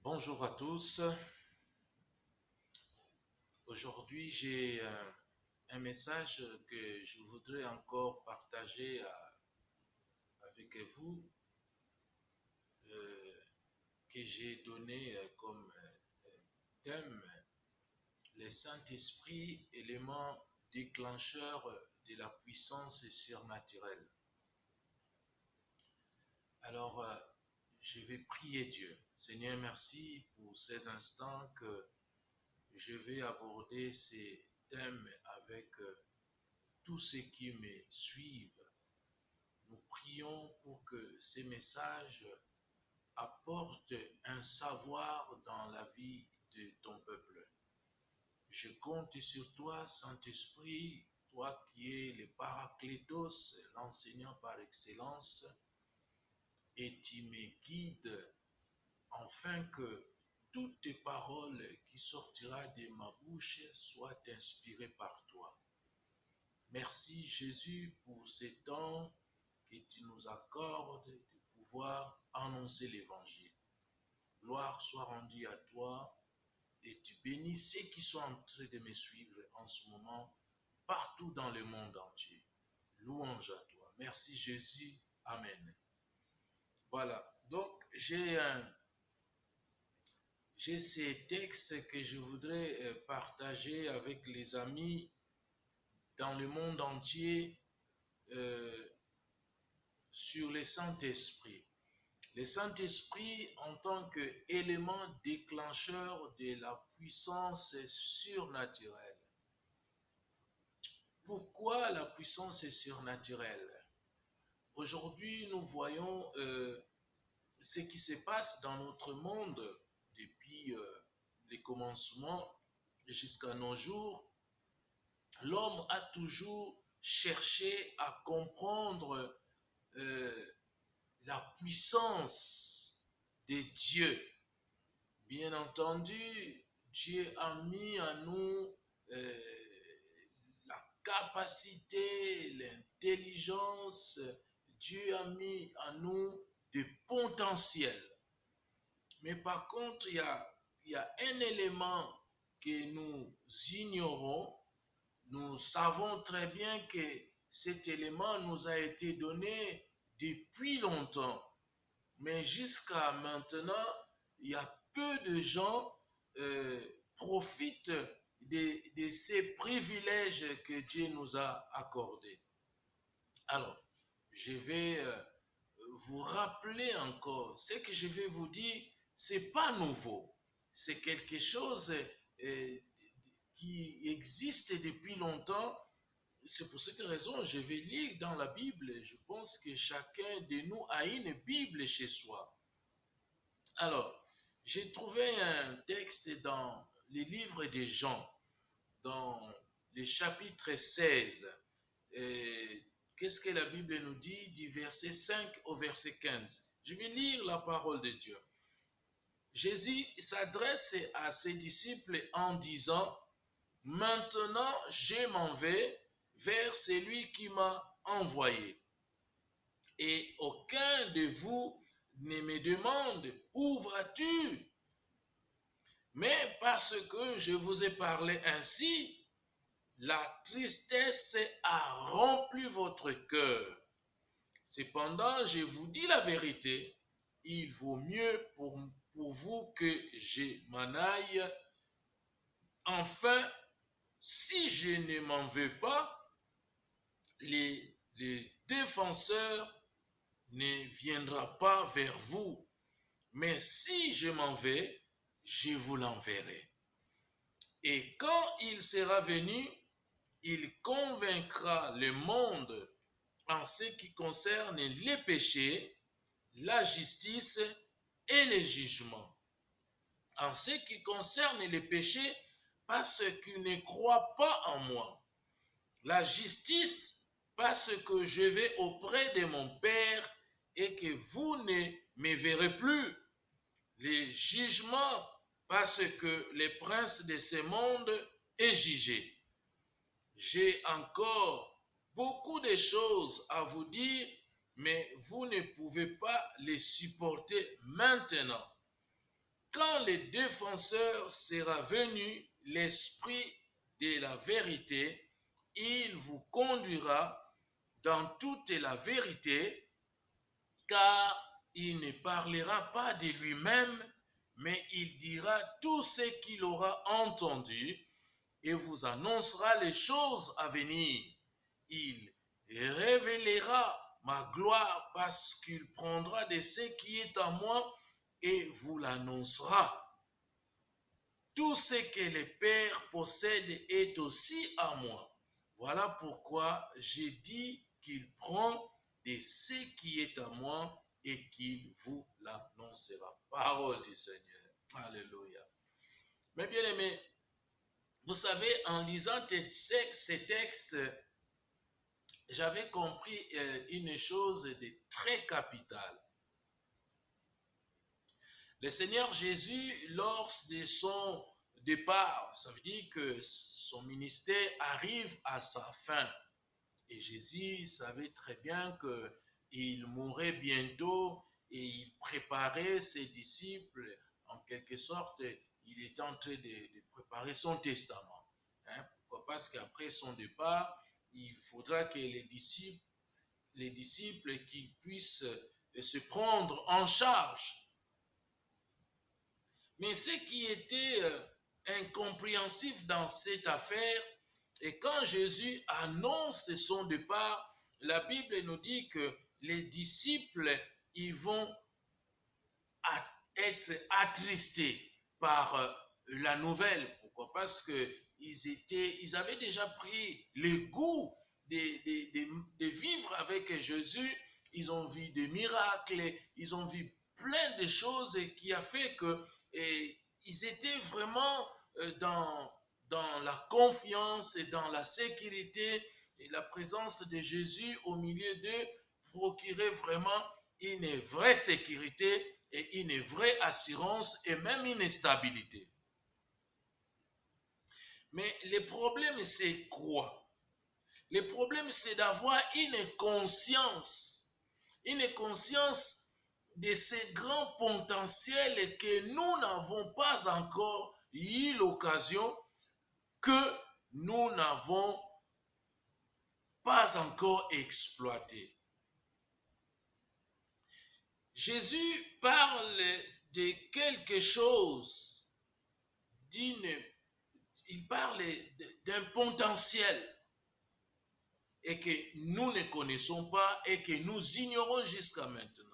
Bonjour à tous. Aujourd'hui, j'ai un message que je voudrais encore partager avec vous, euh, que j'ai donné comme thème, les Saint-Esprit, élément déclencheur de la puissance surnaturelle. Alors, je vais prier Dieu. Seigneur, merci pour ces instants que je vais aborder ces thèmes avec tous ceux qui me suivent. Nous prions pour que ces messages apportent un savoir dans la vie de ton peuple. Je compte sur toi, Saint-Esprit, toi qui es le Paraclétos, l'enseignant par excellence, et tu me guides afin que toutes tes paroles qui sortiront de ma bouche soient inspirées par toi. Merci Jésus pour ces temps que tu nous accordes de pouvoir annoncer l'évangile. Gloire soit rendue à toi et tu bénis ceux qui sont en train de me suivre en ce moment partout dans le monde entier. Louange à toi. Merci Jésus. Amen. Voilà. Donc, j'ai ces textes que je voudrais partager avec les amis dans le monde entier sur le Saint-Esprit. Le Saint-Esprit en tant qu'élément déclencheur de la puissance surnaturelle. Pourquoi la puissance est surnaturelle? Aujourd'hui, nous voyons ce qui se passe dans notre monde depuis les commencements jusqu'à nos jours. L'homme a toujours cherché à comprendre la puissance de Dieu. Bien entendu, Dieu a mis en nous la capacité, l'intelligence. Dieu a mis en nous des potentiels. Mais par contre, il y a un élément que nous ignorons. Nous savons très bien que cet élément nous a été donné depuis longtemps. Mais jusqu'à maintenant, il y a peu de gens profitent de ces privilèges que Dieu nous a accordés. Alors, je vais vous rappeler encore, ce que je vais vous dire, ce n'est pas nouveau. C'est quelque chose qui existe depuis longtemps. C'est pour cette raison, je vais lire dans la Bible. Je pense que chacun de nous a une Bible chez soi. Alors, j'ai trouvé un texte dans les livres de Jean, dans le chapitre 16. Qu'est-ce que la Bible nous dit du verset 5 au verset 15? Je vais lire la parole de Dieu. Jésus s'adresse à ses disciples en disant, « Maintenant, je m'en vais vers celui qui m'a envoyé. Et aucun de vous ne me demande, où vas-tu? Mais parce que je vous ai parlé ainsi, la tristesse a rempli votre cœur. Cependant, je vous dis la vérité, il vaut mieux pour vous que je m'en aille. Enfin, si je ne m'en vais pas, les défenseurs ne viendra pas vers vous. Mais si je m'en vais, je vous l'enverrai. Et quand il sera venu, il convaincra le monde en ce qui concerne les péchés, la justice et les jugements. En ce qui concerne les péchés, parce qu'ils ne croient pas en moi. La justice, parce que je vais auprès de mon Père et que vous ne me verrez plus. Les jugements, parce que le prince de ce monde est jugé. J'ai encore beaucoup de choses à vous dire, mais vous ne pouvez pas les supporter maintenant. quand le défenseur sera venu, l'Esprit de la vérité, il vous conduira dans toute la vérité, car il ne parlera pas de lui-même, mais il dira tout ce qu'il aura entendu et vous annoncera les choses à venir. Il révélera ma gloire parce qu'il prendra de ce qui est à moi et vous l'annoncera. Tout ce que le Père possède est aussi à moi. Voilà pourquoi j'ai dit qu'il prend de ce qui est à moi et qu'il vous l'annoncera. Parole du Seigneur. Alléluia. Mais bien aimés, vous savez, en lisant ces textes, j'avais compris une chose de très capitale. Le Seigneur Jésus, lors de son départ, ça veut dire que son ministère arrive à sa fin. Et Jésus savait très bien qu'il mourrait bientôt et il préparait ses disciples. En quelque sorte, il était en train de préparer son testament. Pourquoi? Parce qu'après son départ, il faudra que les disciples qui puissent se prendre en charge. Mais ce qui était incompréhensif dans cette affaire, et quand Jésus annonce son départ, la Bible nous dit que les disciples, ils vont être attristés par la nouvelle. Pourquoi? Parce qu'ils avaient déjà pris le goût de vivre avec Jésus. Ils ont vu des miracles, ils ont vu plein de choses qui a fait que ils étaient vraiment dans la confiance et dans la sécurité, et la présence de Jésus au milieu d'eux procurait vraiment une vraie sécurité et une vraie assurance et même une stabilité. Mais le problème, c'est quoi? Le problème, c'est d'avoir une conscience de ces grands potentiels que nous n'avons pas encore eu l'occasion, que nous n'avons pas encore exploité. Jésus parle de quelque chose, il parle d'un potentiel et que nous ne connaissons pas et que nous ignorons jusqu'à maintenant.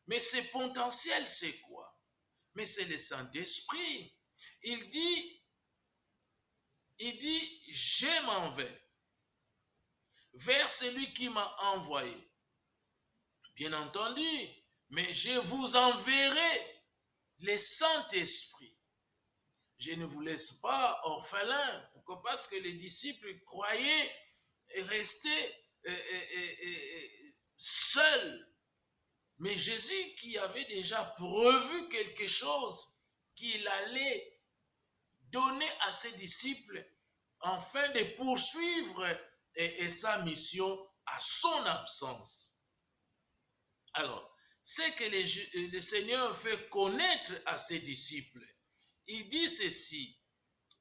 Mais ce potentiel, c'est quoi? Mais c'est le Saint-Esprit. Il dit, je m'en vais vers celui qui m'a envoyé. Bien entendu, mais je vous enverrai le Saint-Esprit. Je ne vous laisse pas orphelins. Pourquoi? Parce que les disciples croyaient rester seuls. Mais Jésus qui avait déjà prévu quelque chose qu'il allait donner à ses disciples afin de poursuivre sa mission à son absence. Alors, c'est que le Seigneur fait connaître à ses disciples. Il dit ceci: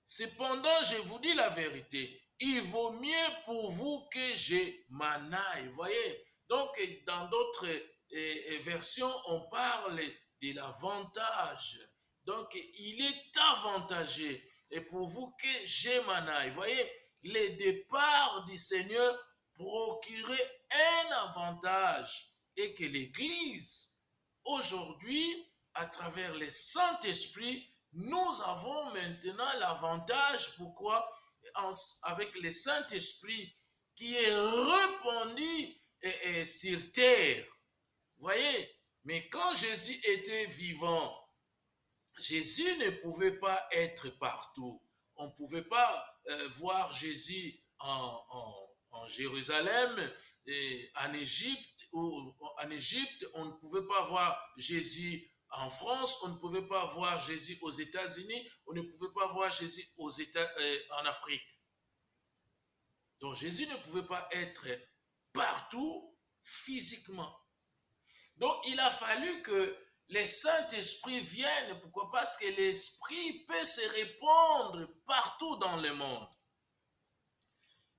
cependant, je vous dis la vérité, il vaut mieux pour vous que je m'en aille. Vous voyez, donc dans d'autres versions, on parle de l'avantage. Donc, il est avantagé et pour vous que je m'en aille. Vous voyez, le départ du Seigneur procurait un avantage et que l'Église, aujourd'hui, à travers le Saint-Esprit, nous avons maintenant l'avantage. Pourquoi? Avec le Saint-Esprit qui est répandu sur terre. Vous voyez? Mais quand Jésus était vivant, Jésus ne pouvait pas être partout. On ne pouvait pas voir Jésus en Jérusalem, et en Égypte, on ne pouvait pas voir Jésus en France, on ne pouvait pas voir Jésus aux États-Unis, on ne pouvait pas voir Jésus en Afrique. Donc Jésus ne pouvait pas être partout physiquement. Donc il a fallu que les Saint-Esprits viennent. Pourquoi? Parce que l'Esprit peut se répandre partout dans le monde.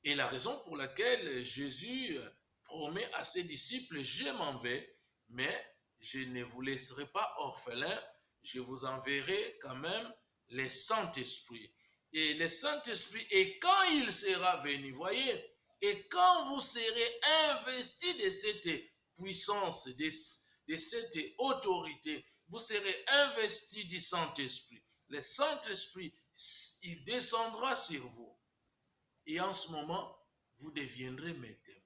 Et la raison pour laquelle Jésus promet à ses disciples, je m'en vais, mais je ne vous laisserai pas orphelins, je vous enverrai quand même les Saint-Esprit. Et le Saint-Esprit, et quand il sera venu, voyez, et quand vous serez investis de cette puissance, de cette autorité, vous serez investis du Saint-Esprit. Le Saint-Esprit, il descendra sur vous. Et en ce moment, vous deviendrez mes témoins.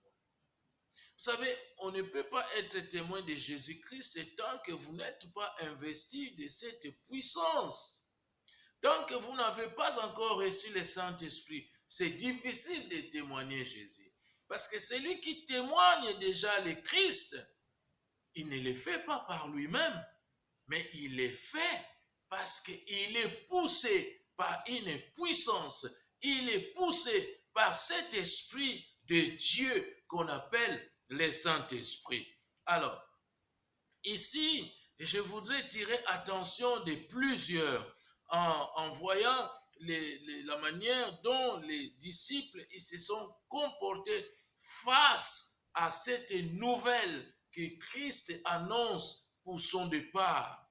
Vous savez, on ne peut pas être témoin de Jésus-Christ tant que vous n'êtes pas investi de cette puissance. Tant que vous n'avez pas encore reçu le Saint-Esprit, c'est difficile de témoigner Jésus. Parce que celui qui témoigne déjà le Christ, il ne le fait pas par lui-même, mais il le fait parce qu'il est poussé par une puissance. Il est poussé par cet esprit de Dieu qu'on appelle le Saint-Esprit. Alors, ici, je voudrais tirer attention de plusieurs en voyant la manière dont les disciples ils se sont comportés face à cette nouvelle que Christ annonce pour son départ.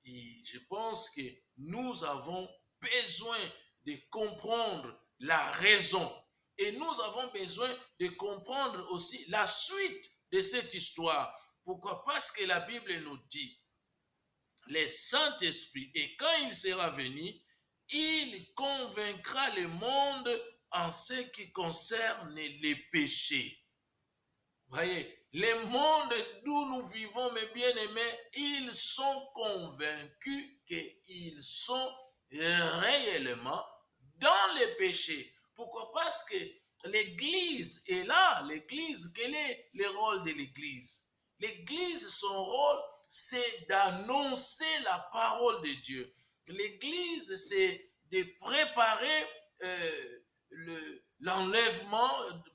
Et je pense que nous avons besoin de comprendre la raison. Et nous avons besoin de comprendre aussi la suite de cette histoire. Pourquoi? Parce que la Bible nous dit, le Saint-Esprit, et quand il sera venu, il convaincra le monde en ce qui concerne les péchés. Voyez, le monde d'où nous vivons, mes bien-aimés, ils sont convaincus qu'ils sont réellement dans les péchés. Pourquoi? Parce que l'Église est là. L'Église, quel est le rôle de l'Église? L'Église, son rôle, c'est d'annoncer la parole de Dieu. L'Église, c'est de préparer l'enlèvement,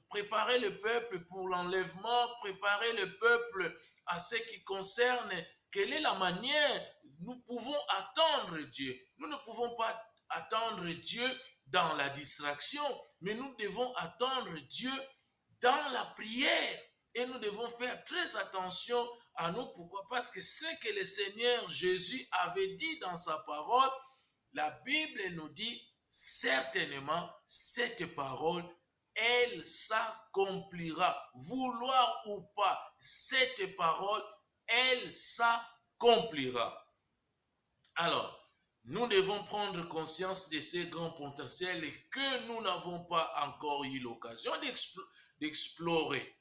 préparer le peuple pour l'enlèvement, préparer le peuple à ce qui concerne quelle est la manière nous pouvons attendre Dieu. Nous ne pouvons pas attendre Dieu dans la distraction, mais nous devons attendre Dieu dans la prière. Et nous devons faire très attention à nous. Pourquoi? Parce que ce que le Seigneur Jésus avait dit dans sa parole, la Bible nous dit certainement cette parole, elle s'accomplira. Vouloir ou pas, cette parole, elle s'accomplira. Alors, nous devons prendre conscience de ces grands potentiels que nous n'avons pas encore eu l'occasion d'explorer.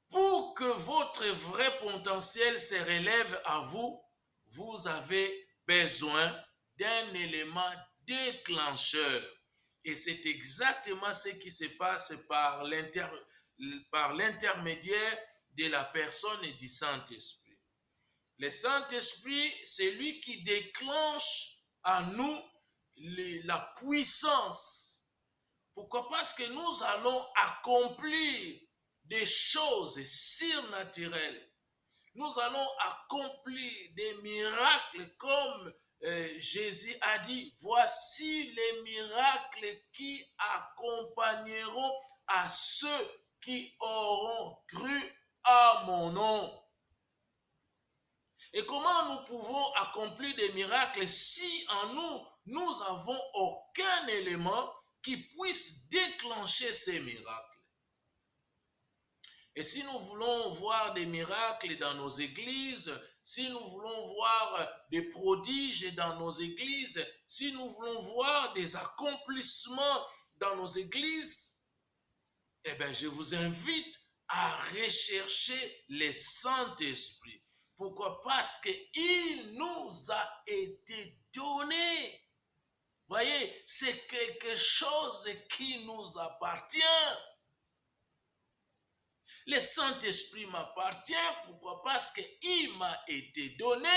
Pour que votre vrai potentiel se relève à vous, vous avez besoin d'un élément déclencheur. Et c'est exactement ce qui se passe par l'intermédiaire de la personne du Saint-Esprit. Le Saint-Esprit, c'est lui qui déclenche en nous la puissance. Pourquoi? Parce que nous allons accomplir des choses surnaturelles. Nous allons accomplir des miracles comme Jésus a dit, voici les miracles qui accompagneront à ceux qui auront cru à mon nom. Et comment nous pouvons accomplir des miracles si en nous, nous n'avons aucun élément qui puisse déclencher ces miracles? Et si nous voulons voir des miracles dans nos églises, si nous voulons voir des prodiges dans nos églises, si nous voulons voir des accomplissements dans nos églises, eh bien, je vous invite à rechercher le Saint-Esprit. Pourquoi? Parce qu'il nous a été donné. Voyez, c'est quelque chose qui nous appartient. Le Saint-Esprit m'appartient. Pourquoi? Parce qu'il m'a été donné.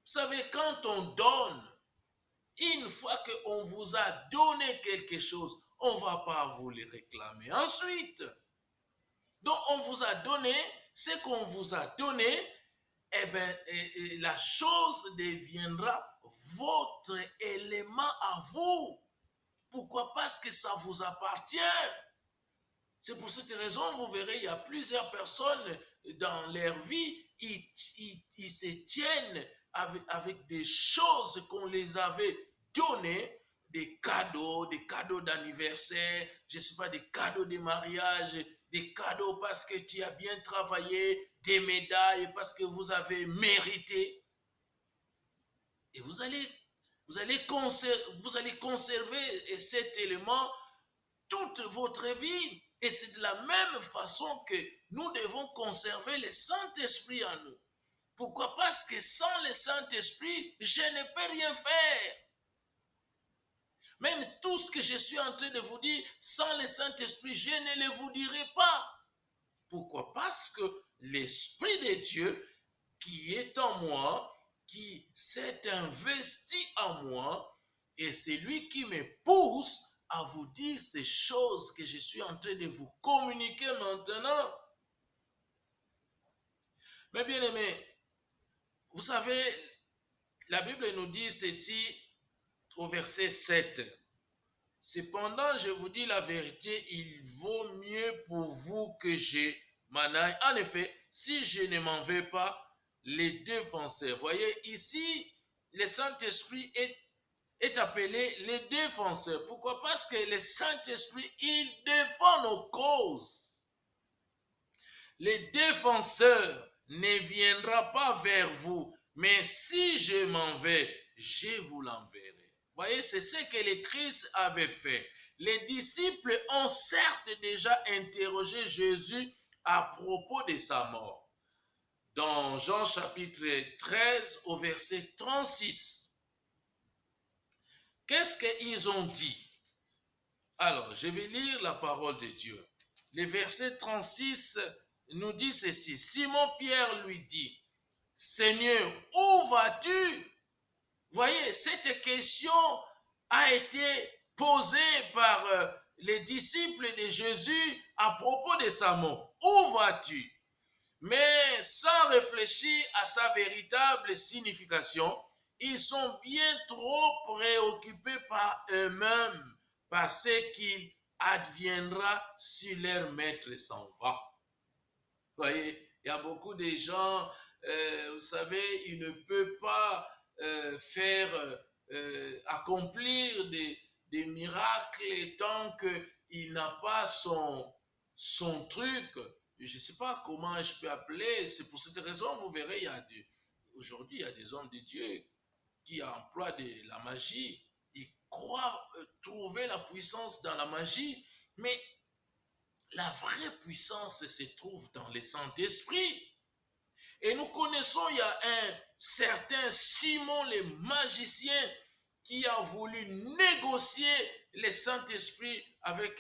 Vous savez, quand on donne, une fois qu'on vous a donné quelque chose, on ne va pas vous le réclamer ensuite. Donc, on vous a donné ce qu'on vous a donné, eh bien, la chose deviendra votre élément à vous. Pourquoi? Parce que ça vous appartient. C'est pour cette raison, vous verrez, il y a plusieurs personnes dans leur vie, ils se tiennent avec des choses qu'on les avait données, des cadeaux d'anniversaire, je ne sais pas, des cadeaux de mariage, des cadeaux parce que tu as bien travaillé, des médailles parce que vous avez mérité. Et vous allez conserver cet élément toute votre vie. Et c'est de la même façon que nous devons conserver le Saint-Esprit en nous. Pourquoi? Parce que sans le Saint-Esprit, je ne peux rien faire. Même tout ce que je suis en train de vous dire, sans le Saint-Esprit, je ne le vous dirai pas. Pourquoi? Parce que l'Esprit de Dieu qui est en moi, qui s'est investi en moi, et c'est lui qui me pousse à vous dire ces choses que je suis en train de vous communiquer maintenant. Mais bien aimés, vous savez, la Bible nous dit ceci au verset 7. Cependant, je vous dis la vérité, il vaut mieux pour vous que je m'en aille. En effet, si je ne m'en vais pas, les défenseurs. Voyez, ici, le Saint-Esprit est appelé les défenseurs. Pourquoi? Parce que le Saint-Esprit, il défend nos causes. Les défenseurs ne viendra pas vers vous, mais si je m'en vais, je vous l'enverrai. Voyez, c'est ce que le Christ avait fait. Les disciples ont certes déjà interrogé Jésus à propos de sa mort. Dans Jean chapitre 13 au verset 36. Qu'est-ce qu'ils ont dit? Alors, je vais lire la parole de Dieu. Le verset 36 nous dit ceci. Simon-Pierre lui dit, « Seigneur, où vas-tu » Voyez, cette question a été posée par les disciples de Jésus à propos de sa mort. Où vas-tu? Mais sans réfléchir à sa véritable signification, ils sont bien trop préoccupés par eux-mêmes, par ce qu'il adviendra si leur maître s'en va. Vous voyez, il y a beaucoup de gens, vous savez, ils ne peuvent pas accomplir des miracles tant qu'il n'a pas son truc. Je ne sais pas comment je peux appeler. C'est pour cette raison, vous verrez, aujourd'hui, il y a des hommes de Dieu qui emploient de la magie. Ils croient trouver la puissance dans la magie, mais la vraie puissance se trouve dans le Saint-Esprit. Et nous connaissons, il y a un certain Simon le magicien qui a voulu négocier le Saint-Esprit avec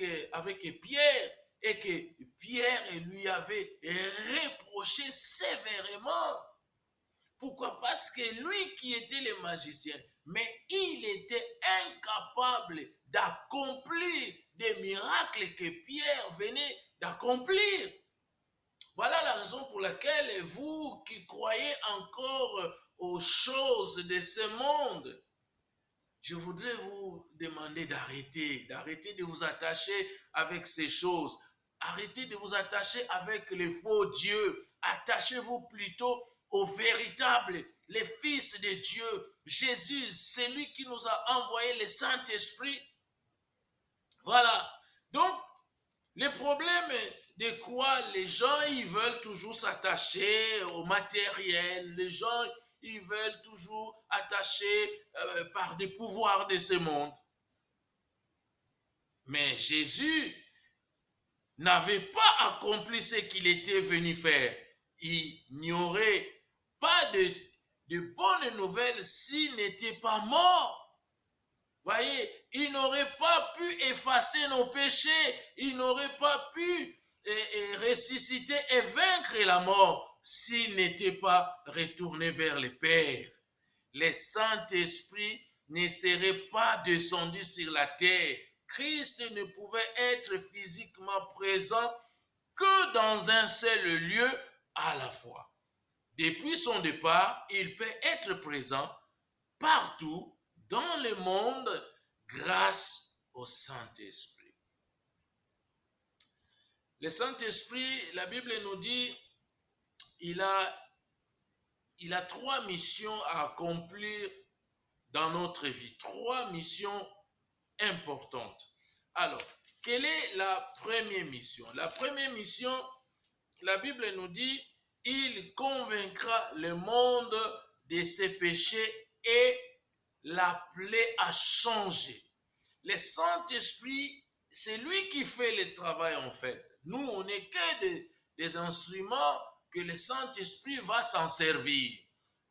Pierre et que Pierre lui avait reproché sévèrement. Pourquoi? Parce que lui qui était le magicien, mais il était incapable d'accomplir des miracles que Pierre venait d'accomplir. Voilà la raison pour laquelle vous qui croyez encore aux choses de ce monde, je voudrais vous demander d'arrêter de vous attacher avec ces choses. Arrêtez de vous attacher avec les faux dieux. Attachez-vous plutôt au véritable, les fils de Dieu. Jésus, c'est lui qui nous a envoyé le Saint-Esprit. Voilà. Donc, le problème de quoi les gens, ils veulent toujours s'attacher au matériel. Les gens, ils veulent toujours attacher par des pouvoirs de ce monde. Mais Jésus n'avait pas accompli ce qu'il était venu faire. Il n'y aurait pas de bonnes nouvelles s'il n'était pas mort. Voyez, il n'aurait pas pu effacer nos péchés, il n'aurait pas pu ressusciter et vaincre la mort s'il n'était pas retourné vers le Père. Le Saint-Esprit ne serait pas descendu sur la terre. Christ ne pouvait être physiquement présent que dans un seul lieu, à la fois. Depuis son départ, il peut être présent partout dans le monde grâce au Saint-Esprit. Le Saint-Esprit, la Bible nous dit, il a 3 missions à accomplir dans notre vie. 3 missions importantes. Alors, quelle est la première mission? La première mission, la Bible nous dit, il convaincra le monde de ses péchés et l'appeler à changer. Le Saint-Esprit, c'est lui qui fait le travail en fait. Nous, on n'est que des instruments que le Saint-Esprit va s'en servir.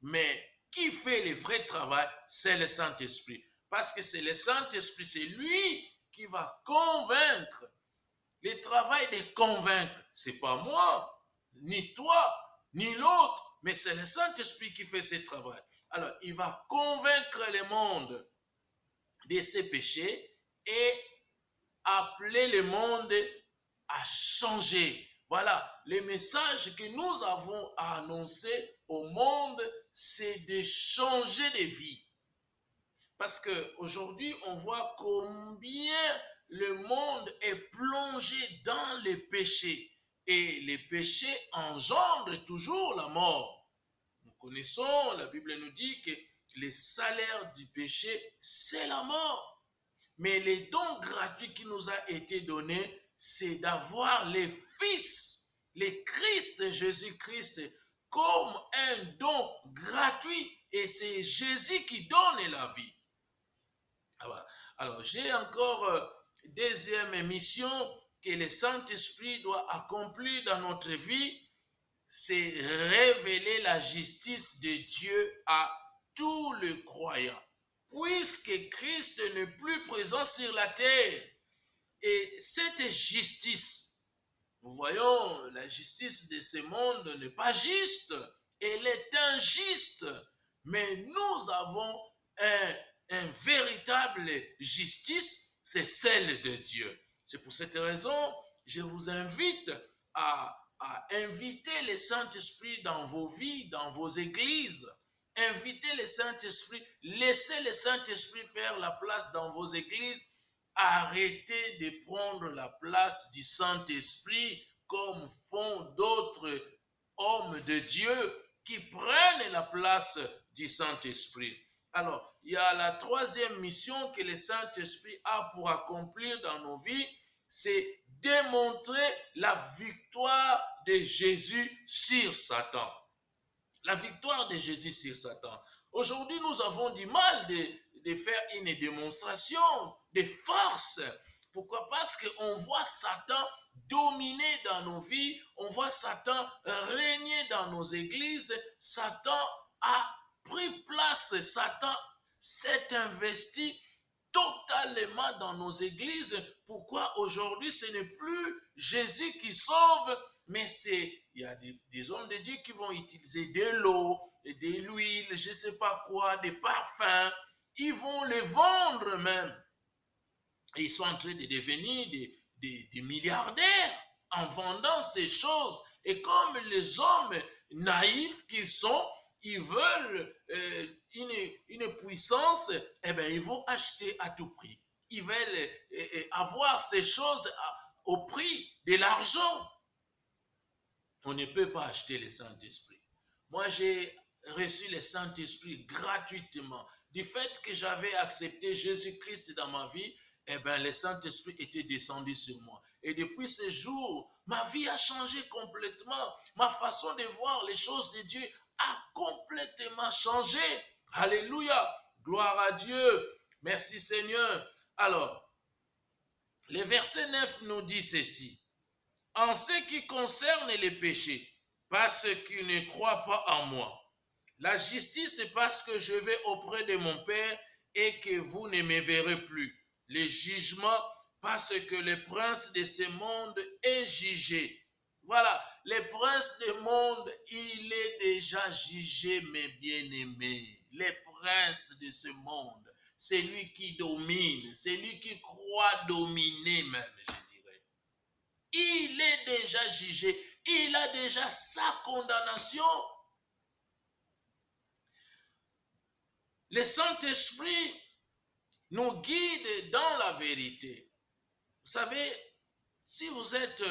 Mais qui fait le vrai travail, c'est le Saint-Esprit. Parce que c'est le Saint-Esprit, c'est lui qui va convaincre. Le travail de convaincre, c'est pas moi, ni toi, ni l'autre, mais c'est le Saint-Esprit qui fait ce travail. Alors, il va convaincre le monde de ses péchés et appeler le monde à changer. Voilà, le message que nous avons à annoncer au monde, c'est de changer de vie. Parce qu'aujourd'hui, on voit combien le monde est plongé dans les péchés. Et les péchés engendrent toujours la mort. Nous connaissons, la Bible nous dit que le salaire du péché, c'est la mort. Mais les dons gratuits qui nous a été donnés, c'est d'avoir les fils, les Christ, Jésus-Christ, comme un don gratuit. Et c'est Jésus qui donne la vie. Alors, j'ai encore deuxième mission que le Saint-Esprit doit accomplir dans notre vie, c'est révéler la justice de Dieu à tous les croyants. Puisque Christ n'est plus présent sur la terre, et cette justice, nous voyons, la justice de ce monde n'est pas juste, elle est injuste, mais nous avons un véritable justice, c'est celle de Dieu. C'est pour cette raison, je vous invite à inviter le Saint-Esprit dans vos vies, dans vos églises. Invitez le Saint-Esprit, laissez le Saint-Esprit faire la place dans vos églises. Arrêtez de prendre la place du Saint-Esprit comme font d'autres hommes de Dieu qui prennent la place du Saint-Esprit. Alors, il y a la troisième mission que le Saint-Esprit a pour accomplir dans nos vies, c'est démontrer la victoire de Jésus sur Satan. La victoire de Jésus sur Satan. Aujourd'hui, nous avons du mal de faire une démonstration de force. Pourquoi? Parce qu'on voit Satan dominer dans nos vies, on voit Satan régner dans nos églises. Satan a pris place, Satan s'est investi totalement dans nos églises. Pourquoi aujourd'hui ce n'est plus Jésus qui sauve, mais il y a des hommes de Dieu qui vont utiliser de l'eau, de l'huile, je ne sais pas quoi, des parfums. Ils vont les vendre même. Et ils sont en train de devenir des milliardaires en vendant ces choses. Et comme les hommes naïfs qu'ils sont, ils veulent une puissance, eh bien, ils vont acheter à tout prix. Ils veulent avoir ces choses au prix de l'argent. On ne peut pas acheter le Saint-Esprit. Moi, j'ai reçu le Saint-Esprit gratuitement. Du fait que j'avais accepté Jésus-Christ dans ma vie, eh bien, le Saint-Esprit était descendu sur moi. Et depuis ce jour, ma vie a changé complètement. Ma façon de voir les choses de Dieu a complètement changé. Alléluia. Gloire à Dieu. Merci Seigneur. Alors, le verset 9 nous dit ceci. En ce qui concerne les péchés, parce qu'ils ne croient pas en moi. La justice, c'est parce que je vais auprès de mon Père et que vous ne me verrez plus. Le jugement, parce que le prince de ce monde est jugé. Voilà, le prince du monde, il est déjà jugé, mes bien-aimés. Le prince de ce monde, c'est lui qui domine, c'est lui qui croit dominer même, je dirais. Il est déjà jugé. il a déjà sa condamnation. Le Saint-Esprit nous guide dans la vérité. Vous savez, si vous êtes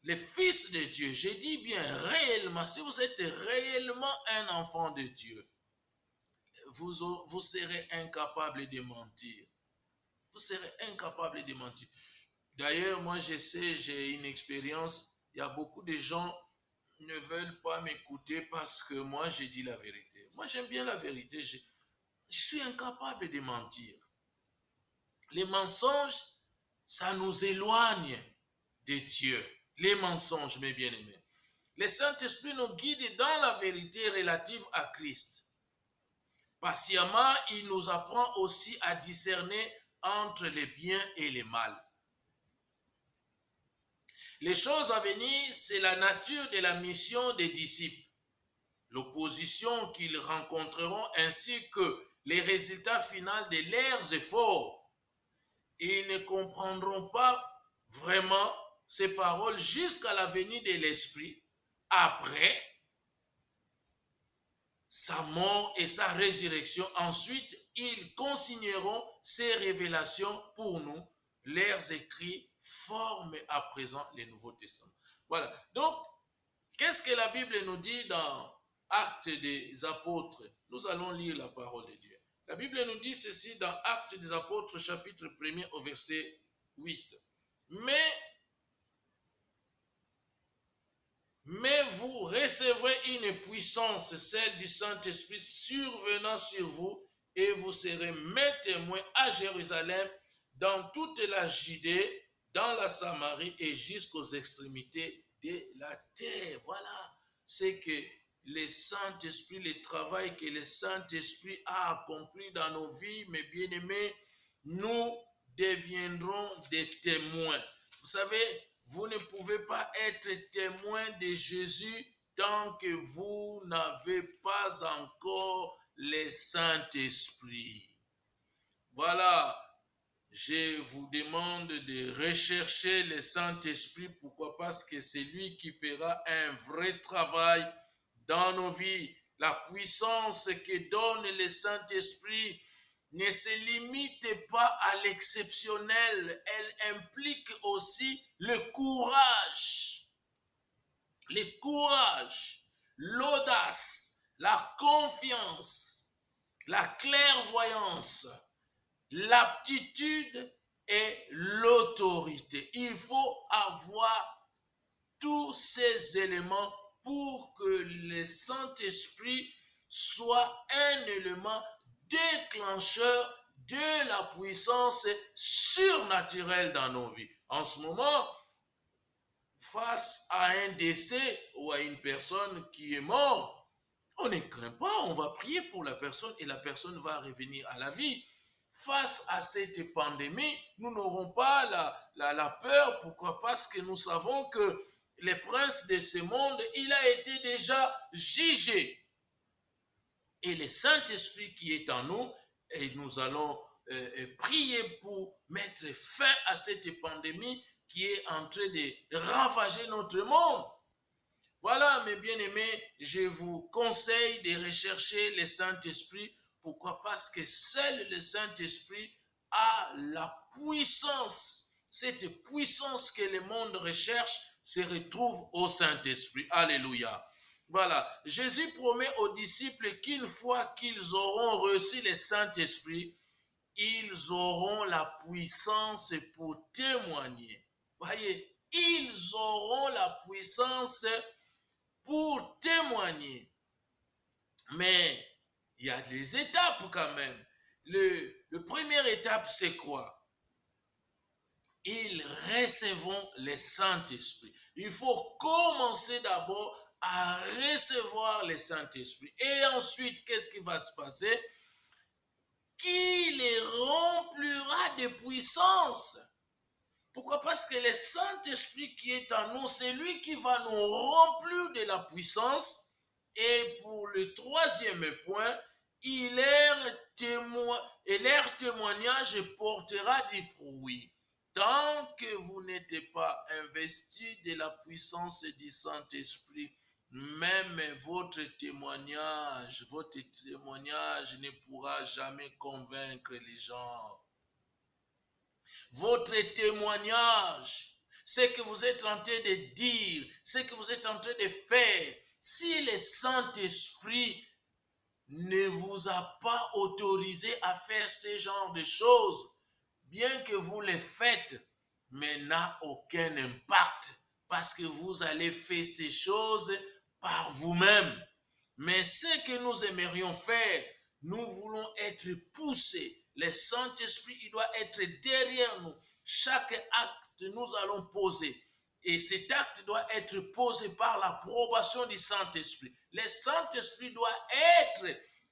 les fils de Dieu, je dis bien réellement, si vous êtes réellement un enfant de Dieu, vous serez incapable de mentir. Vous serez incapable de mentir. D'ailleurs, moi, je sais, j'ai une expérience. Il y a beaucoup de gens qui ne veulent pas m'écouter parce que moi, je dis la vérité. Moi, j'aime bien la vérité. Je suis incapable de mentir. Les mensonges, ça nous éloigne de Dieu. Les mensonges, mes bien-aimés. Le Saint-Esprit nous guide dans la vérité relative à Christ. Patiemment, il nous apprend aussi à discerner entre les biens et les mal. Les choses à venir, c'est la nature de la mission des disciples, l'opposition qu'ils rencontreront ainsi que les résultats finaux de leurs efforts. Ils ne comprendront pas vraiment ces paroles jusqu'à la venue de l'Esprit, après sa mort et sa résurrection. Ensuite, ils consigneront ces révélations pour nous. Leurs écrits forment à présent le Nouveau Testament. Voilà. Donc, qu'est-ce que la Bible nous dit dans Actes des Apôtres? Nous allons lire la parole de Dieu. La Bible nous dit ceci dans Actes des Apôtres, chapitre 1er, au verset 8. Mais vous recevrez une puissance, celle du Saint-Esprit, survenant sur vous, et vous serez mes témoins à Jérusalem, dans toute la Judée, dans la Samarie et jusqu'aux extrémités de la terre. Voilà ce que le Saint-Esprit, le travail que le Saint-Esprit a accompli dans nos vies, mes bien-aimés, nous deviendrons des témoins. Vous savez, vous ne pouvez pas être témoin de Jésus tant que vous n'avez pas encore le Saint-Esprit. Voilà, je vous demande de rechercher le Saint-Esprit. Pourquoi? Parce que c'est lui qui fera un vrai travail dans nos vies. La puissance que donne le Saint-Esprit ne se limite pas à l'exceptionnel, elle implique aussi le courage, l'audace, la confiance, la clairvoyance, l'aptitude et l'autorité. Il faut avoir tous ces éléments pour que le Saint-Esprit soit un élément déclencheur de la puissance surnaturelle dans nos vies. En ce moment, face à un décès ou à une personne qui est morte, on ne craint pas, on va prier pour la personne et la personne va revenir à la vie. Face à cette pandémie, nous n'aurons pas la peur. Pourquoi? Parce que nous savons que le prince de ce monde, il a été déjà jugé. Et le Saint-Esprit qui est en nous, et nous allons prier pour mettre fin à cette pandémie qui est en train de ravager notre monde. Voilà, mes bien-aimés, je vous conseille de rechercher le Saint-Esprit. Pourquoi? Parce que seul le Saint-Esprit a la puissance. Cette puissance que le monde recherche se retrouve au Saint-Esprit. Alléluia. Voilà, Jésus promet aux disciples qu'une fois qu'ils auront reçu le Saint-Esprit, ils auront la puissance pour témoigner. Voyez, ils auront la puissance pour témoigner. Mais il y a des étapes quand même. Le première étape, c'est quoi? Ils recevront le Saint-Esprit. Il faut commencer d'abord à recevoir le Saint-Esprit. Et ensuite, qu'est-ce qui va se passer? Qui les remplira de puissance. Pourquoi? Parce que le Saint-Esprit qui est en nous, c'est lui qui va nous remplir de la puissance. Et pour le troisième point, leur témoignage portera des fruits. Tant que vous n'êtes pas investi de la puissance du Saint-Esprit, même votre témoignage ne pourra jamais convaincre les gens. Votre témoignage, ce que vous êtes en train de dire, ce que vous êtes en train de faire, si le Saint-Esprit ne vous a pas autorisé à faire ce genre de choses, bien que vous les faites, mais n'a aucun impact parce que vous allez faire ces choses par vous-même. Mais ce que nous aimerions faire, nous voulons être poussés. Le Saint-Esprit, il doit être derrière nous. Chaque acte, nous allons poser. Et cet acte doit être posé par l'approbation du Saint-Esprit. Le Saint-Esprit doit être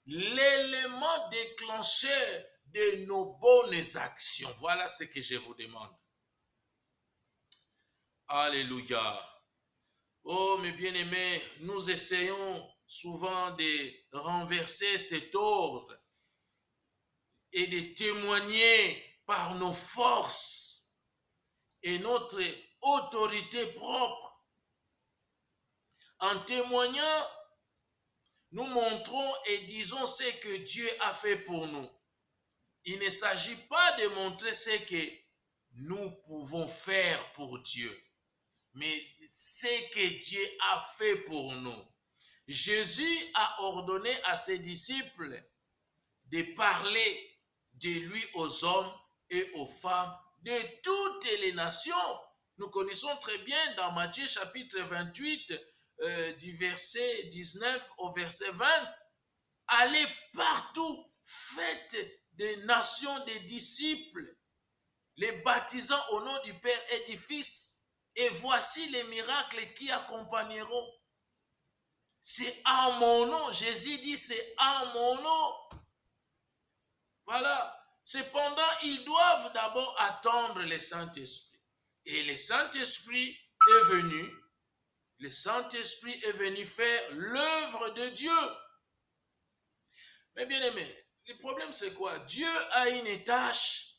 l'élément déclencheur de nos bonnes actions. Voilà ce que je vous demande. Alléluia. Oh, mes bien-aimés, nous essayons souvent de renverser cet ordre et de témoigner par nos forces et notre autorité propre. En témoignant, nous montrons et disons ce que Dieu a fait pour nous. Il ne s'agit pas de montrer ce que nous pouvons faire pour Dieu, mais ce que Dieu a fait pour nous. Jésus a ordonné à ses disciples de parler de lui aux hommes et aux femmes de toutes les nations. Nous connaissons très bien dans Matthieu chapitre 28, du verset 19 au verset 20, allez partout, faites des nations des disciples, les baptisant au nom du Père et du Fils, et voici les miracles qui accompagneront. C'est en mon nom, Jésus dit c'est en mon nom. Voilà. Cependant, ils doivent d'abord attendre le Saint-Esprit. Et le Saint-Esprit est venu. Le Saint-Esprit est venu faire l'œuvre de Dieu. Mais bien aimé, le problème c'est quoi? Dieu a une tâche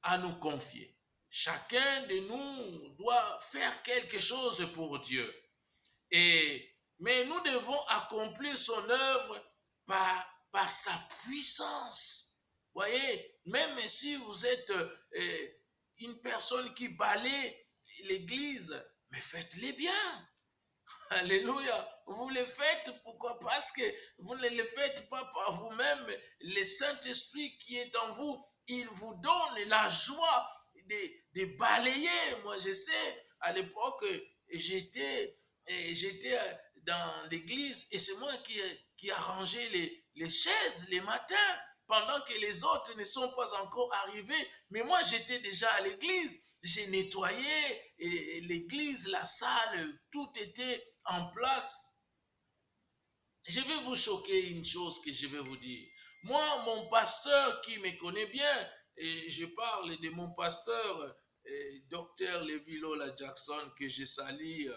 à nous confier. Chacun de nous doit faire quelque chose pour Dieu. Mais nous devons accomplir son œuvre par sa puissance. Voyez, même si vous êtes une personne qui balaye l'église, mais faites-les bien. Alléluia. Vous le faites, pourquoi? Parce que vous ne le faites pas par vous-même. Le Saint-Esprit qui est en vous, il vous donne la joie de balayer. Moi, je sais, à l'époque, j'étais dans l'église et c'est moi qui arrangeais les chaises les matins pendant que les autres ne sont pas encore arrivés. Mais moi, j'étais déjà à l'église. J'ai nettoyé l'église, la salle, tout était en place. Je vais vous choquer une chose que je vais vous dire. Moi, mon pasteur qui me connaît bien, et je parle de mon pasteur, Dr. Levi Lola Jackson, que je salue,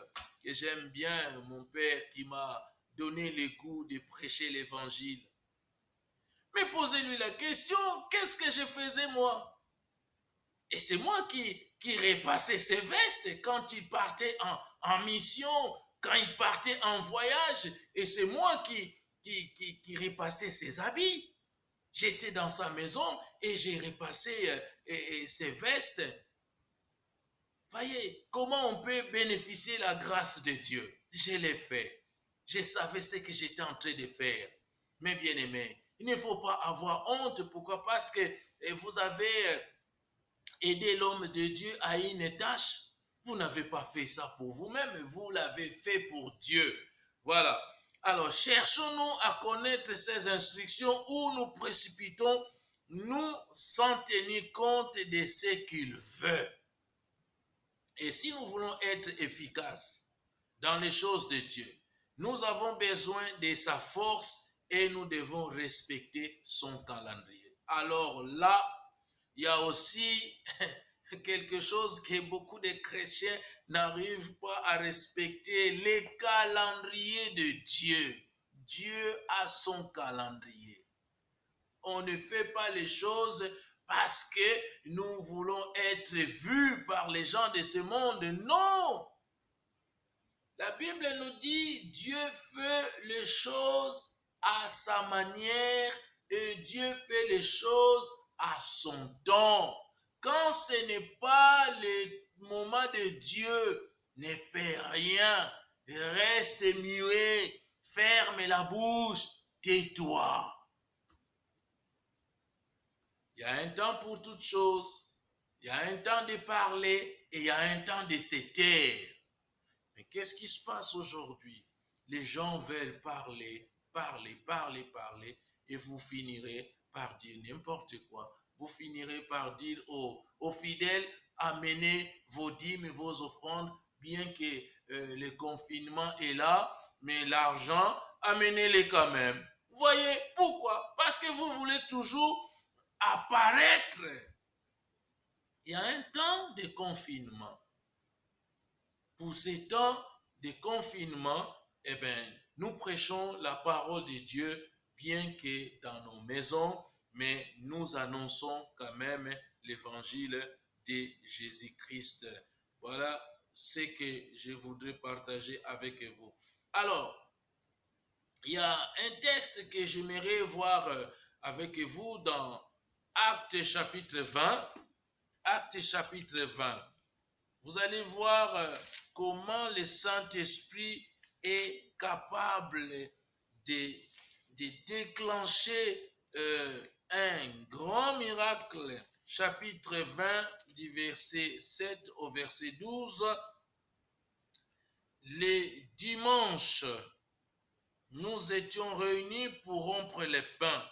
que j'aime bien, mon père qui m'a donné le goût de prêcher l'évangile. Mais posez-lui la question, qu'est-ce que je faisais moi? Et c'est moi qui repassais ses vestes quand il partait en mission, quand il partait en voyage. Et c'est moi qui repassais ses habits. J'étais dans sa maison et j'ai repassé ses vestes. Voyez, comment on peut bénéficier de la grâce de Dieu? Je l'ai fait. Je savais ce que j'étais en train de faire. Mais bien aimé, il ne faut pas avoir honte. Pourquoi? Parce que vous avez aider l'homme de Dieu à une tâche. Vous n'avez pas fait ça pour vous-même, vous l'avez fait pour Dieu. Voilà. Alors, cherchons-nous à connaître ces instructions où nous précipitons, nous sans tenir compte de ce qu'il veut. Et si nous voulons être efficaces dans les choses de Dieu, nous avons besoin de sa force et nous devons respecter son calendrier. Alors là, il y a aussi quelque chose que beaucoup de chrétiens n'arrivent pas à respecter, les calendriers de Dieu. Dieu a son calendrier. On ne fait pas les choses parce que nous voulons être vus par les gens de ce monde. Non! La Bible nous dit, Dieu fait les choses à sa manière et Dieu fait les choses à son temps. Quand ce n'est pas le moment de Dieu, ne fais rien, reste muet, ferme la bouche, tais-toi. Il y a un temps pour toutes choses, il y a un temps de parler et il y a un temps de se taire. Mais qu'est-ce qui se passe aujourd'hui? Les gens veulent parler, parler, parler, parler, et vous finirez par dire n'importe quoi. Vous finirez par dire aux fidèles, amenez vos dîmes et vos offrandes, bien que le confinement est là, mais l'argent, amenez-les quand même. Vous voyez pourquoi? Parce que vous voulez toujours apparaître. Il y a un temps de confinement. Pour ces temps de confinement, eh bien, nous prêchons la parole de Dieu, bien que dans nos maisons, mais nous annonçons quand même l'évangile de Jésus-Christ. Voilà ce que je voudrais partager avec vous. Alors, il y a un texte que j'aimerais voir avec vous dans Actes chapitre 20. Actes chapitre 20. Vous allez voir comment le Saint-Esprit est capable de déclencher un grand miracle. Chapitre 20, du verset 7 au verset 12. Les dimanches, nous étions réunis pour rompre les pains.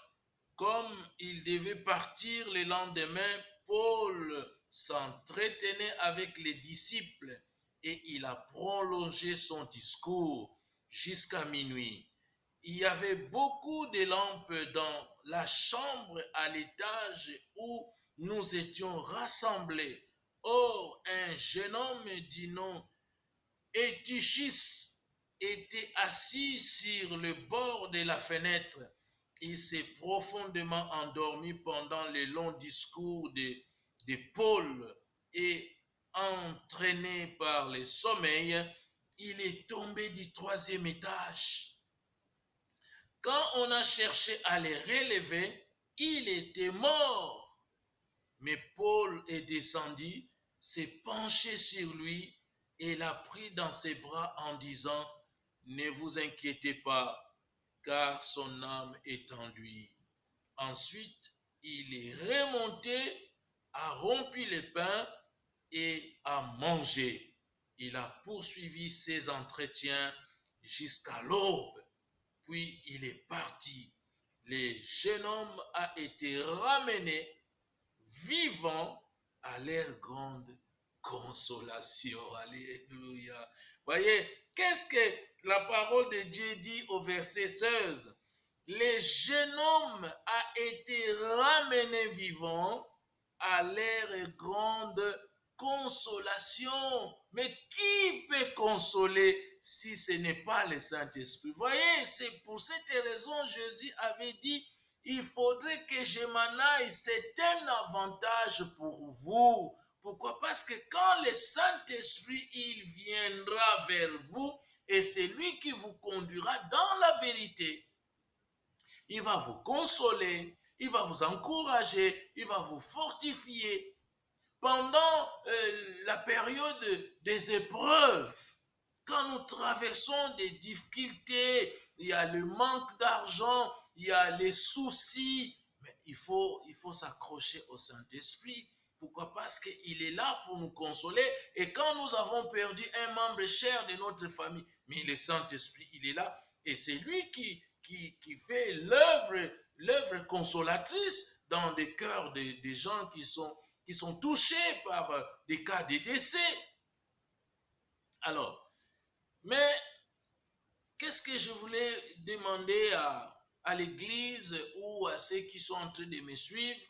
Comme il devait partir le lendemain, Paul s'entretenait avec les disciples et il a prolongé son discours jusqu'à minuit. Il y avait beaucoup de lampes dans la chambre à l'étage où nous étions rassemblés. Or, un jeune homme du nom Eutychus était assis sur le bord de la fenêtre. Il s'est profondément endormi pendant le long discours de Paul et entraîné par le sommeil, il est tombé du 3e étage. Quand on a cherché à le relever, il était mort. Mais Paul est descendu, s'est penché sur lui et l'a pris dans ses bras en disant, ne vous inquiétez pas, car son âme est en lui. Ensuite, il est remonté, a rompu les pains et a mangé. Il a poursuivi ses entretiens jusqu'à l'aube. Puis il est parti. Le jeune homme a été ramené vivant à leur grande consolation. Alléluia. Voyez, qu'est-ce que la parole de Dieu dit au verset 16? Le jeune homme a été ramené vivant à leur grande consolation. Mais qui peut consoler si ce n'est pas le Saint-Esprit? Voyez, c'est pour cette raison Jésus avait dit, il faudrait que je m'en aille, c'est un avantage pour vous. Pourquoi? Parce que quand le Saint-Esprit, il viendra vers vous, et c'est lui qui vous conduira dans la vérité. Il va vous consoler, il va vous encourager, il va vous fortifier. Pendant la période des épreuves, quand nous traversons des difficultés, il y a le manque d'argent, il y a les soucis, mais il faut s'accrocher au Saint-Esprit. Pourquoi? Parce qu'il est là pour nous consoler. Et quand nous avons perdu un membre cher de notre famille, mais le Saint-Esprit, il est là. Et c'est lui qui fait l'œuvre consolatrice dans des cœurs des gens qui sont touchés par des cas de décès. Alors, mais qu'est-ce que je voulais demander à l'église ou à ceux qui sont en train de me suivre?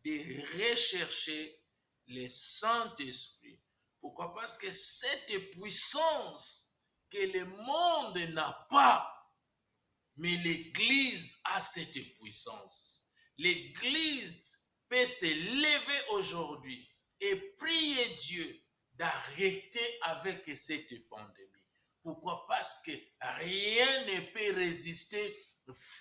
De rechercher le Saint-Esprit. Pourquoi? Parce que cette puissance que le monde n'a pas, mais l'église a cette puissance. L'église peut se lever aujourd'hui et prier Dieu d'arrêter avec cette pandémie. Pourquoi? Parce que rien ne peut résister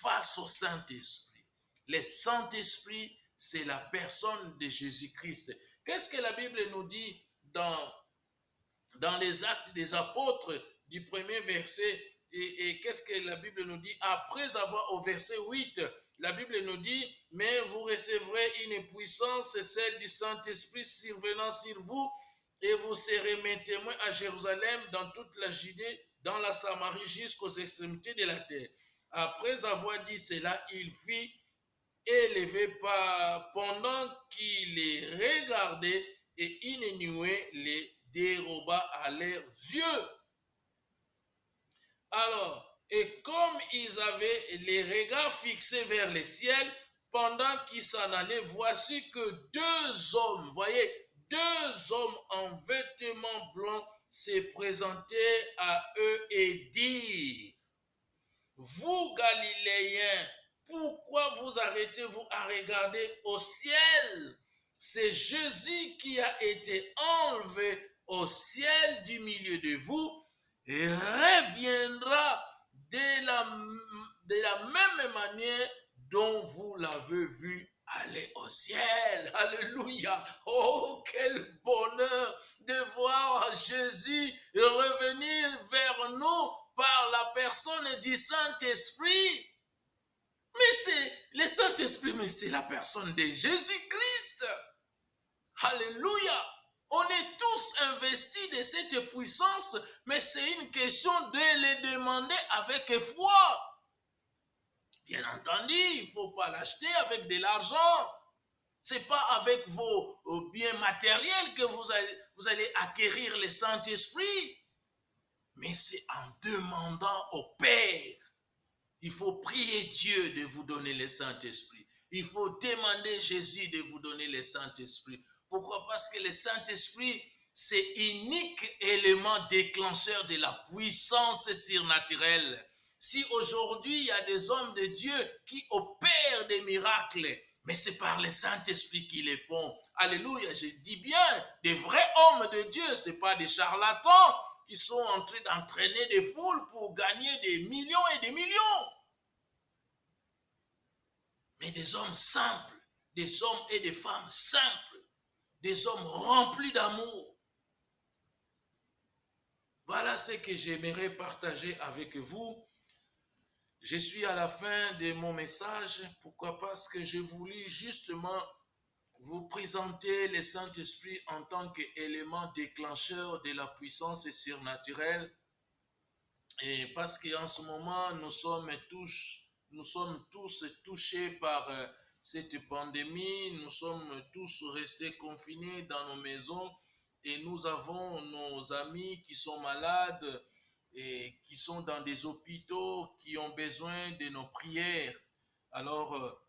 face au Saint-Esprit. Le Saint-Esprit, c'est la personne de Jésus-Christ. Qu'est-ce que la Bible nous dit dans les Actes des Apôtres du premier verset? Et qu'est-ce que la Bible nous dit? Après avoir, au verset 8, la Bible nous dit, mais vous recevrez une puissance, celle du Saint-Esprit survenant sur vous, et vous serez mes témoins à Jérusalem, dans toute la Judée, dans la Samarie, jusqu'aux extrémités de la terre. Après avoir dit cela, il fit élevé pendant qu'il les regardait, et une nuée les déroba à leurs yeux. Alors, et comme ils avaient les regards fixés vers le ciel, pendant qu'ils s'en allaient, voici que deux hommes, voyez, deux hommes en vêtements blancs se présentaient à eux et dirent, vous Galiléens, pourquoi vous arrêtez-vous à regarder au ciel? C'est Jésus qui a été enlevé au ciel du milieu de vous et reviendra de la même manière dont vous l'avez vu aller au ciel. Alléluia. Oh, quel bonheur de voir Jésus revenir vers nous par la personne du Saint-Esprit. Mais c'est le Saint-Esprit, mais c'est la personne de Jésus-Christ. Alléluia. On est tous investis de cette puissance, mais c'est une question de les demander avec foi. Bien entendu, il ne faut pas l'acheter avec de l'argent. Ce n'est pas avec vos biens matériels que vous allez acquérir le Saint-Esprit. Mais c'est en demandant au Père. Il faut prier Dieu de vous donner le Saint-Esprit. Il faut demander Jésus de vous donner le Saint-Esprit. Pourquoi? Parce que le Saint-Esprit, c'est l'unique élément déclencheur de la puissance surnaturelle. Si aujourd'hui, il y a des hommes de Dieu qui opèrent des miracles, mais c'est par le Saint-Esprit qu'ils les font. Alléluia, je dis bien, des vrais hommes de Dieu, ce n'est pas des charlatans qui sont en train d'entraîner des foules pour gagner des millions et des millions. Mais des hommes simples, des hommes et des femmes simples, des hommes remplis d'amour. Voilà ce que j'aimerais partager avec vous. Je suis à la fin de mon message. Pourquoi? Parce que j'ai voulu justement vous présenter le Saint-Esprit en tant qu'élément déclencheur de la puissance surnaturelle. Et parce qu'en ce moment, nous sommes tous touchés par cette pandémie. Nous sommes tous restés confinés dans nos maisons et nous avons nos amis qui sont malades et qui sont dans des hôpitaux, qui ont besoin de nos prières. Alors,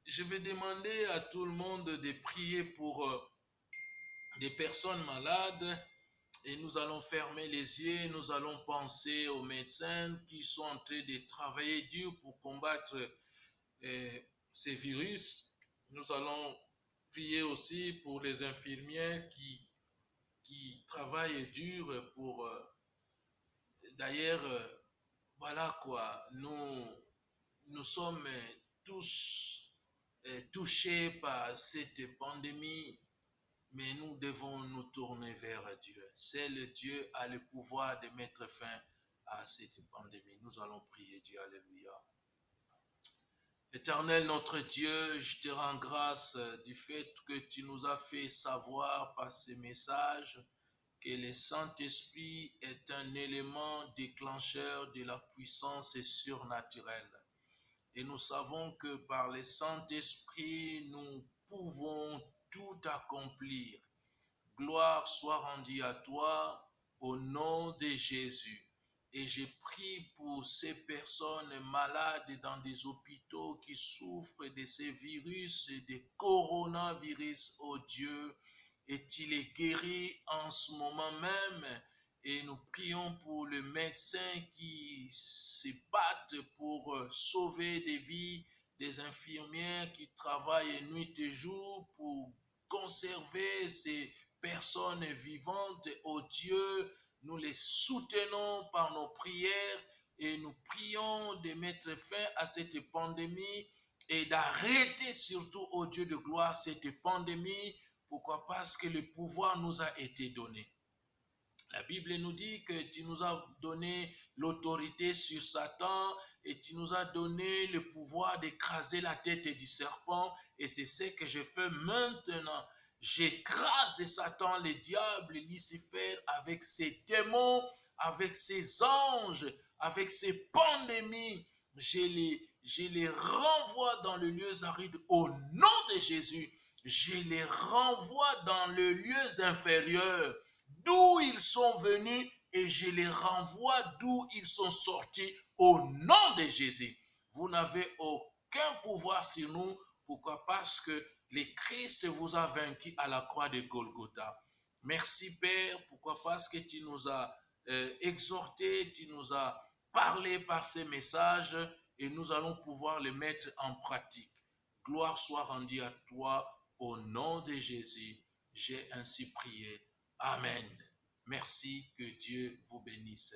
je vais demander à tout le monde de prier pour des personnes malades. Et nous allons fermer les yeux, nous allons penser aux médecins qui sont en train de travailler dur pour combattre ces virus. Nous allons prier aussi pour les infirmières qui travaillent dur pour... D'ailleurs, voilà quoi, nous sommes tous touchés par cette pandémie. Mais nous devons nous tourner vers Dieu. Seul Dieu a le pouvoir de mettre fin à cette pandémie. Nous allons prier Dieu. Alléluia. Éternel notre Dieu, je te rends grâce du fait que tu nous as fait savoir par ces messages que le Saint-Esprit est un élément déclencheur de la puissance surnaturelle. Et nous savons que par le Saint-Esprit, nous pouvons tout accomplir. Gloire soit rendue à toi au nom de Jésus. Et je prie pour ces personnes malades dans des hôpitaux qui souffrent de ces virus, de coronavirus, oh Dieu, et tu les guéris en ce moment même. Et nous prions pour les médecins qui se battent pour sauver des vies des infirmières qui travaillent nuit et jour pour conserver ces personnes vivantes. Oh Dieu, nous les soutenons par nos prières et nous prions de mettre fin à cette pandémie et d'arrêter surtout, oh Dieu de gloire, cette pandémie. Pourquoi? Parce que le pouvoir nous a été donné. La Bible nous dit que tu nous as donné l'autorité sur Satan et tu nous as donné le pouvoir d'écraser la tête du serpent. Et c'est ce que je fais maintenant. J'écrase Satan, le diable, Lucifer, avec ses démons, avec ses anges, avec ses pandémies. Je les renvoie dans le lieu aride au nom de Jésus. Je les renvoie dans le lieu inférieur d'où ils sont venus et je les renvoie d'où ils sont sortis au nom de Jésus. Vous n'avez aucun pouvoir sur nous. Pourquoi? Parce que le Christ vous a vaincu à la croix de Golgotha. Merci Père. Pourquoi? Parce que tu nous as exhortés, tu nous as parlé par ces messages et nous allons pouvoir les mettre en pratique. Gloire soit rendue à toi au nom de Jésus. J'ai ainsi prié. Amen. Merci, que Dieu vous bénisse.